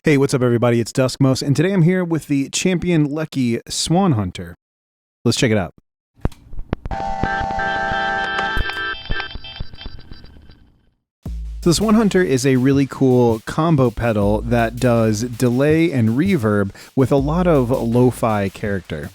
Hey, what's up everybody? It's Duskmos, and today I'm here with the Champion Leccy Swan Hunter. Let's check it out. So the Swan Hunter is a really cool combo pedal that does delay and reverb with a lot of lo-fi character.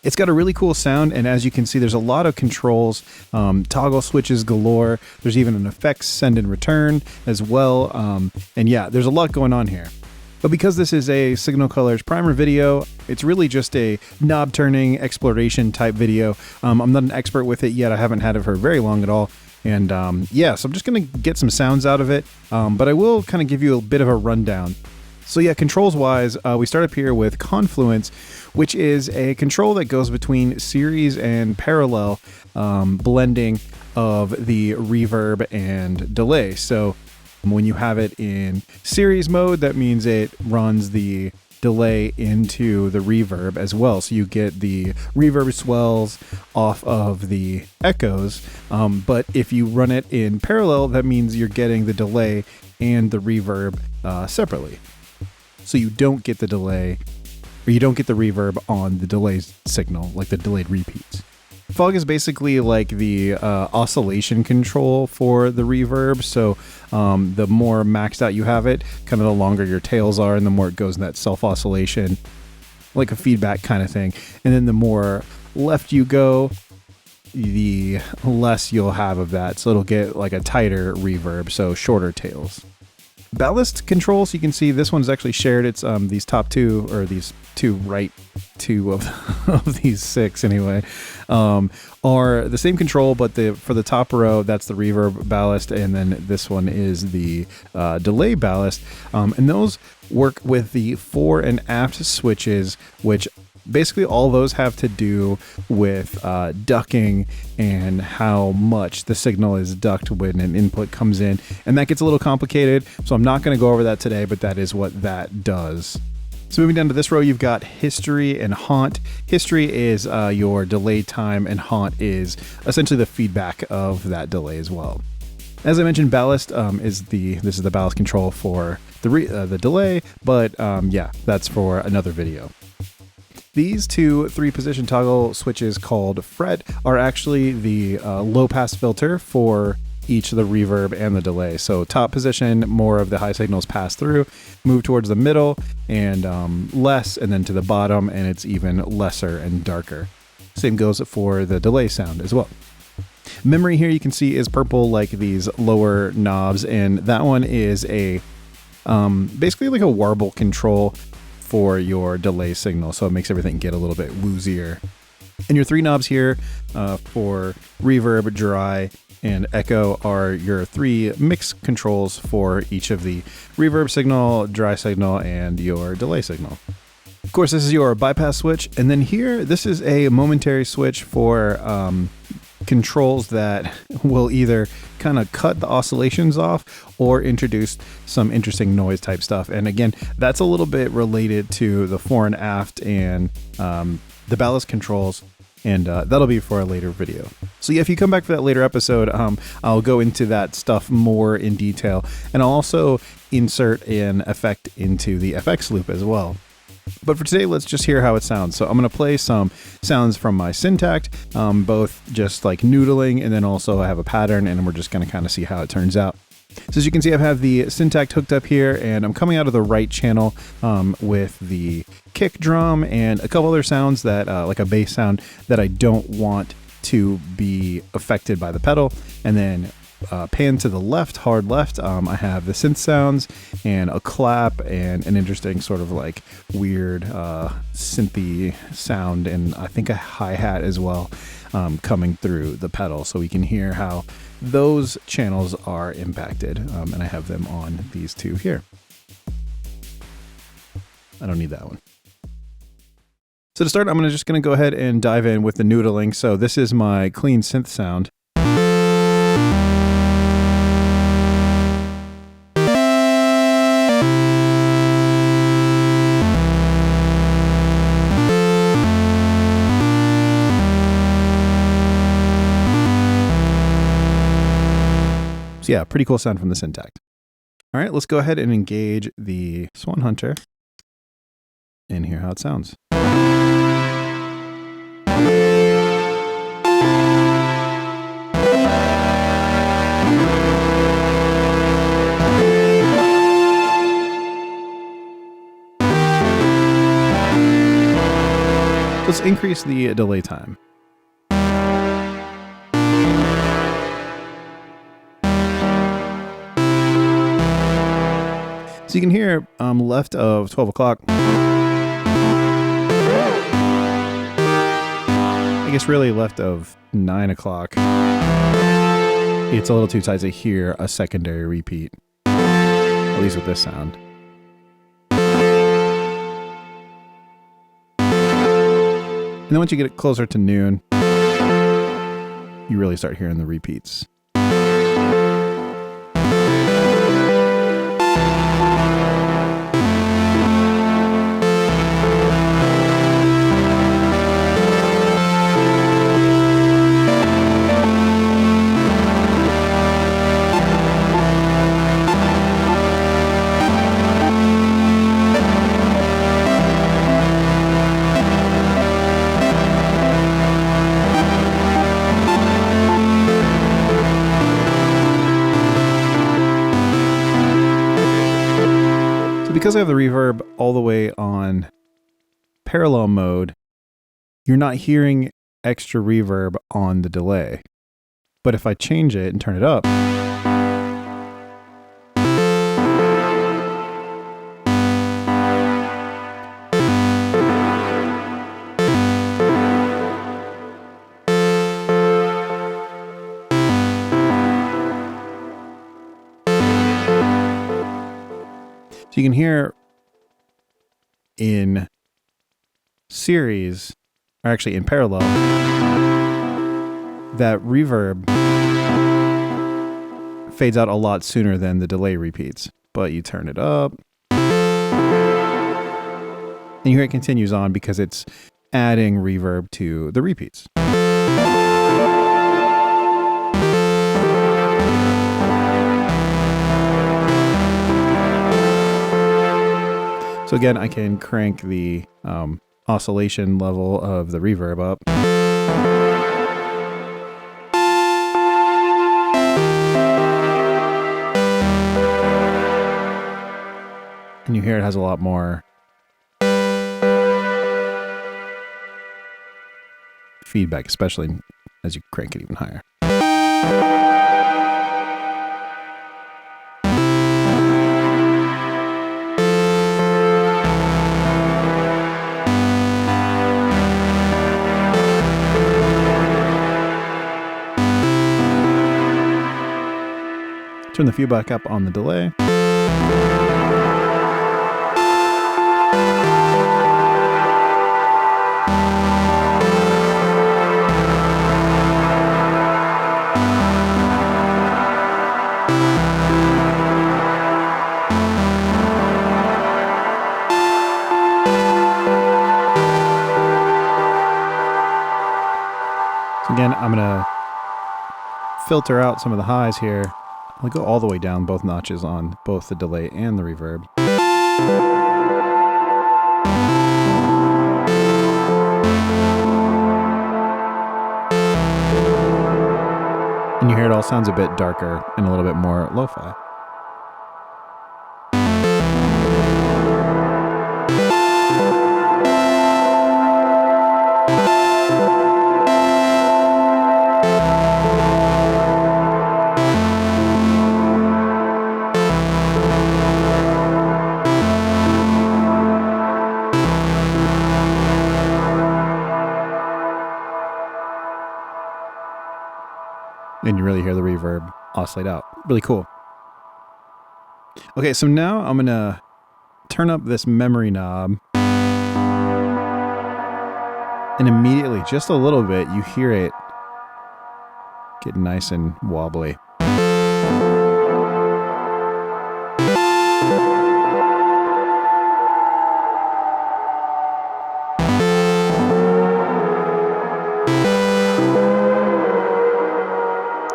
It's got a really cool sound, and as you can see, there's a lot of controls, toggle switches galore. There's even an effects send and return as well, and yeah, there's a lot going on here. But because this is a Signal Colors primer video, it's really just a knob turning exploration type video. I'm not an expert with it yet. I haven't had it for very long at all. And yeah, so I'm just going to get some sounds out of it. But I will kind of give you a bit of a rundown. So yeah, controls wise, we start up here with Confluence, which is a control that goes between series and parallel blending of the reverb and delay. So when you have it in series mode, that means it runs the delay into the reverb as well. So you get the reverb swells off of the echoes. But if you run it in parallel, that means you're getting the delay and the reverb separately. So you don't get the delay, or you don't get the reverb on the delay signal, like the delayed repeats. Fog is basically like the oscillation control for the reverb. So the more maxed out you have it, kind of the longer your tails are, and the more it goes in that self-oscillation, like a feedback kind of thing. And then the more left you go, the less you'll have of that. So it'll get like a tighter reverb, so shorter tails. Ballast control, so you can see this one's actually shared. It's these top two, or these two of these six anyway, are the same control, but for the top row, that's the reverb ballast, and then this one is the delay ballast. And those work with the fore and aft switches, which basically all those have to do with ducking and how much the signal is ducked when an input comes in. And that gets a little complicated, so I'm not going to go over that today, but that is what that does. So moving down to this row, you've got History and Haunt. History is your delay time, and Haunt is essentially the feedback of that delay as well. As I mentioned, ballast this is the ballast control for the delay, but yeah, that's for another video. These two 3-position toggle switches called fret are actually the low pass filter for each of the reverb and the delay. So top position, more of the high signals pass through, move towards the middle and less, and then to the bottom, and it's even lesser and darker. Same goes for the delay sound as well. Memory here you can see is purple, like these lower knobs, and that one is a basically like a warble control for your delay signal, so it makes everything get a little bit woozier. And your 3 knobs here for reverb, dry, and echo are your 3 mix controls for each of the reverb signal, dry signal, and your delay signal. Of course, this is your bypass switch, and then here, this is a momentary switch for controls that will either kind of cut the oscillations off or introduce some interesting noise type stuff. And again, that's a little bit related to the fore and aft and the ballast controls, and that'll be for a later video. So yeah, if you come back for that later episode, I'll go into that stuff more in detail, and I'll also insert an effect into the FX loop as well. But for today, let's just hear how it sounds. So I'm going to play some sounds from my Syntakt, both just like noodling, and then also I have a pattern, and we're just going to kind of see how it turns out. So as you can see, I have the Syntakt hooked up here, and I'm coming out of the right channel with the kick drum and a couple other sounds that, like a bass sound, that I don't want to be affected by the pedal. And then pan to the left, hard left, I have the synth sounds and a clap and an interesting sort of like weird synthy sound, and I think a hi-hat as well coming through the pedal, so we can hear how those channels are impacted, and I have them on these two here. I don't need that one. So to start, I'm just going to go ahead and dive in with the noodling. So this is my clean synth sound. So yeah, pretty cool sound from the Syntakt. All right, let's go ahead and engage the Swan Hunter and hear how it sounds. Let's increase the delay time. So you can hear left of 12 o'clock. I guess really left of 9 o'clock. It's a little too tight to hear a secondary repeat, at least with this sound. And then once you get it closer to noon, you really start hearing the repeats. Because I have the reverb all the way on parallel mode, you're not hearing extra reverb on the delay. But if I change it and turn it up, so you can hear in series, or actually in parallel, that reverb fades out a lot sooner than the delay repeats. But you turn it up, and you hear it continues on because it's adding reverb to the repeats. So again, I can crank the oscillation level of the reverb up. And you hear it has a lot more feedback, especially as you crank it even higher. Turn the feedback up on the delay. So again, I'm going to filter out some of the highs here. I'll go all the way down both notches on both the delay and the reverb. And you hear it all sounds a bit darker and a little bit more lo-fi. And you really hear the reverb oscillate out. Really cool. Okay, so now I'm going to turn up this memory knob. And immediately, just a little bit, you hear it get nice and wobbly.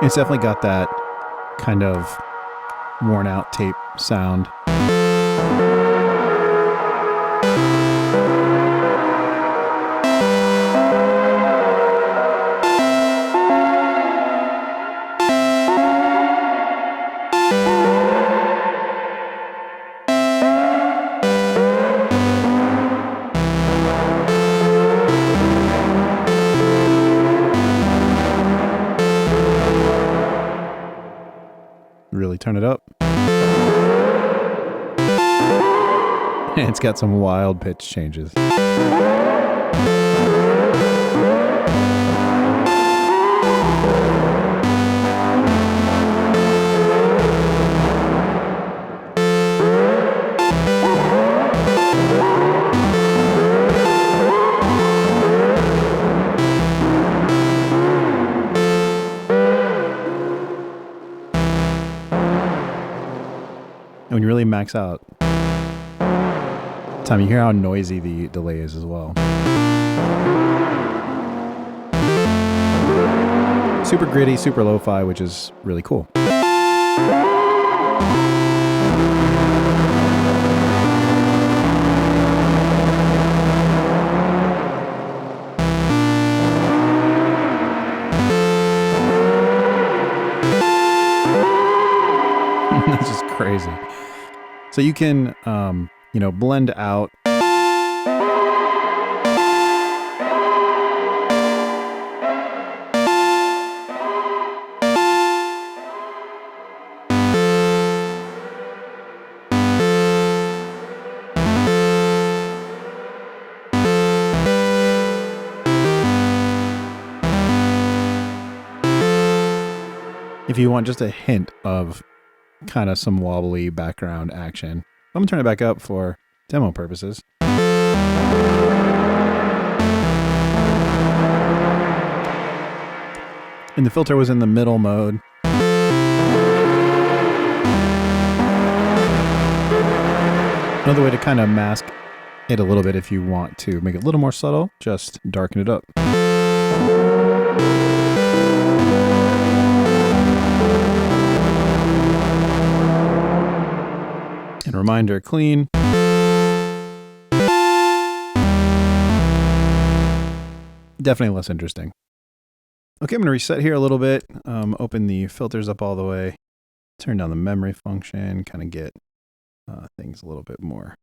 It's definitely got that kind of worn out tape sound. Really turn it up. And it's got some wild pitch changes. When you really max out time, you hear how noisy the delay is as well. Super gritty, super lo-fi, which is really cool. That's just crazy. So you can, blend out if you want just a hint of kind of some wobbly background action. I'm going to turn it back up for demo purposes. And the filter was in the middle mode. Another way to kind of mask it a little bit if you want to make it a little more subtle, just darken it up. And reminder, clean. Definitely less interesting. Okay, I'm going to reset here a little bit. Open the filters up all the way. Turn down the memory function. Kind of get things a little bit more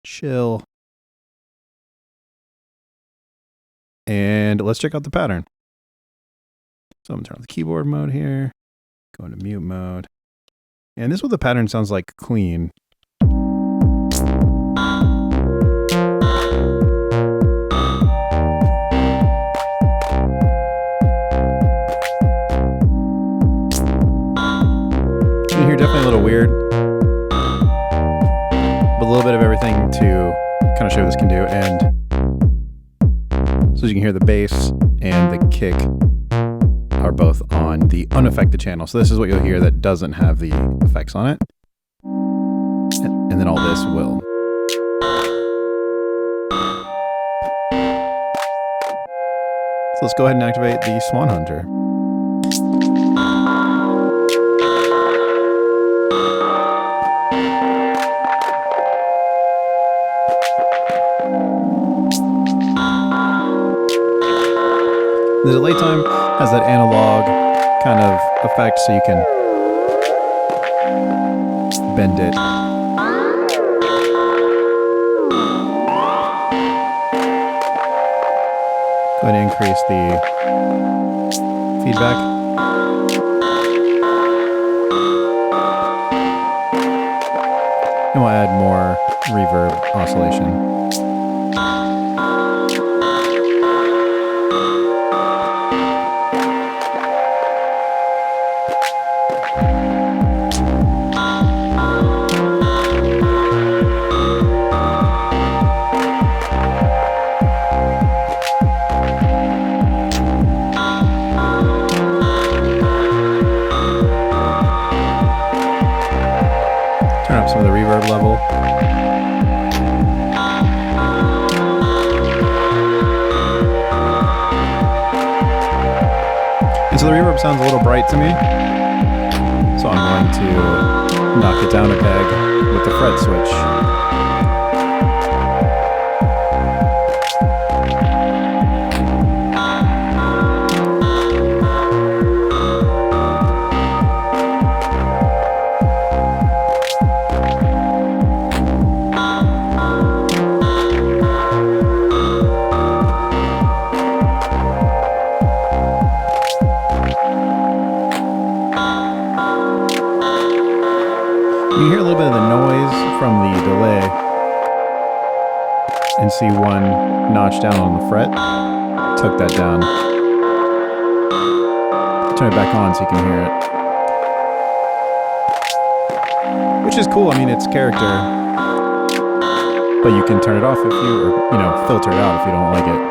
chill. And let's check out the pattern. So I'm going to turn on the keyboard mode here. Go into mute mode. And this is what the pattern sounds like clean. Here definitely a little weird, but a little bit of everything to kind of show this can do. And so as you can hear, the bass and the kick are both on the unaffected channel. So this is what you'll hear that doesn't have the effects on it, and then all this will. So let's go ahead and activate the Swan Hunter. The delay time has that analog kind of effect, so you can bend it. Go ahead and increase the feedback. And we'll add more reverb oscillation. Turn up some of the reverb level. And so the reverb sounds a little bright to me. So I'm going to knock it down a peg with the fret switch. You hear a little bit of the noise from the delay and see one notch down on the fret. Took that down. Turn it back on so you can hear it. Which is cool. I mean, it's character. But you can turn it off if you, or, filter it out if you don't like it.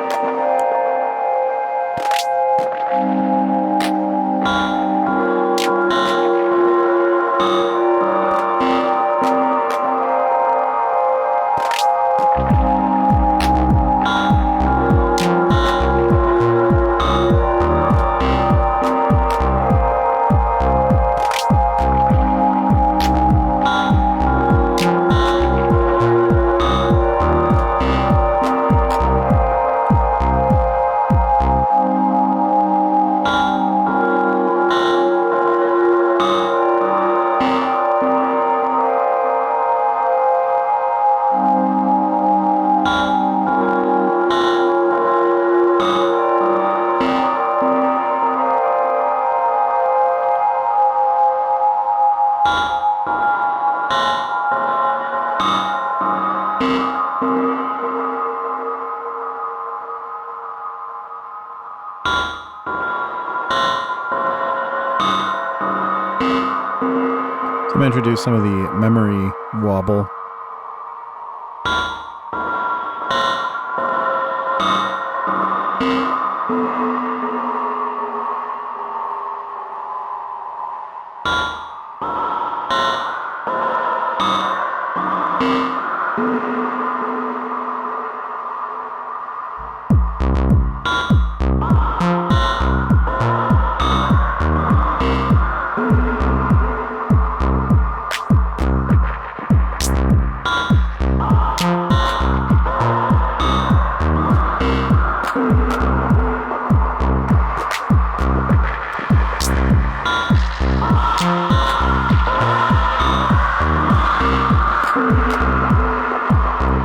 So I'm going to introduce some of the memory wobble.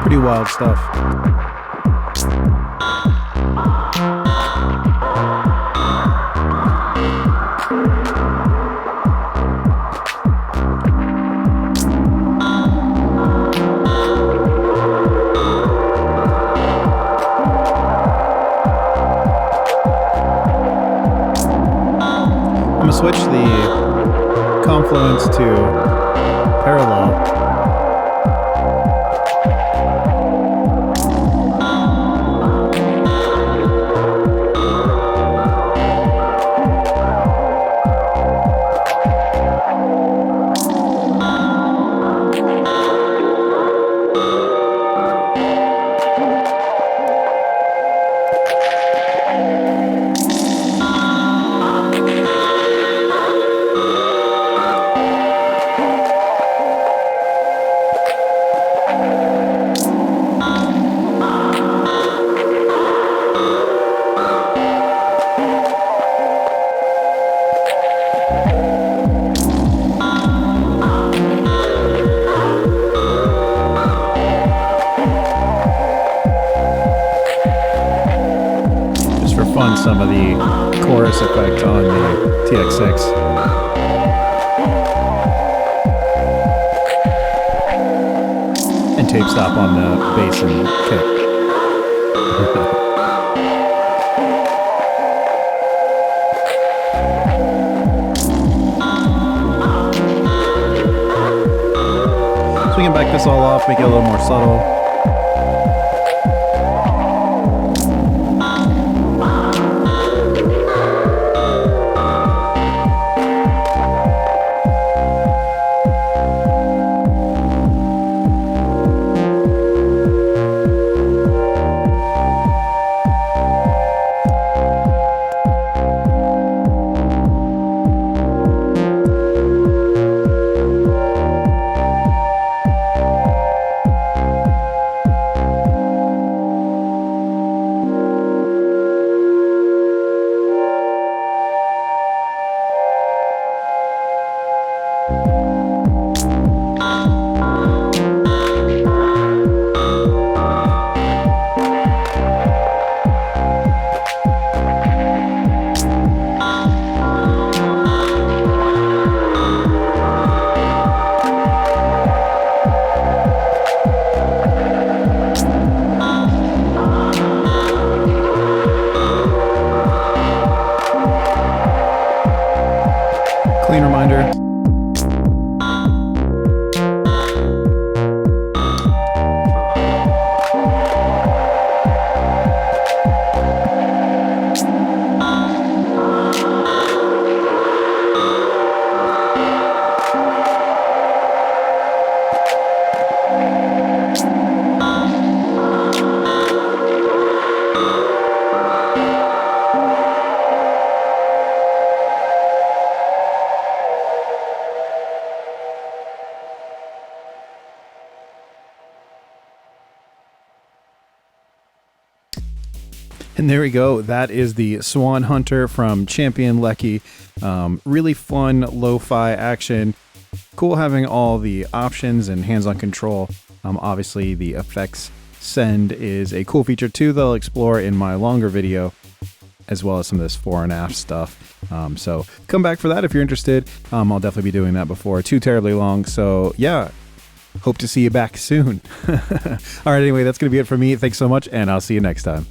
Pretty wild stuff. I'm going to switch the confluence to parallel. Fun, some of the chorus effect on the TX6. And tape stop on the bass and kick. So we can back this all off, make it a little more subtle. And there we go. That is the Swan Hunter from Champion Leccy. Really fun lo-fi action. Cool having all the options and hands-on control. Obviously, the effects send is a cool feature too that I'll explore in my longer video, as well as some of this fore and aft stuff. So come back for that if you're interested. I'll definitely be doing that before too terribly long. So yeah, hope to see you back soon. All right, anyway, that's going to be it for me. Thanks so much, and I'll see you next time.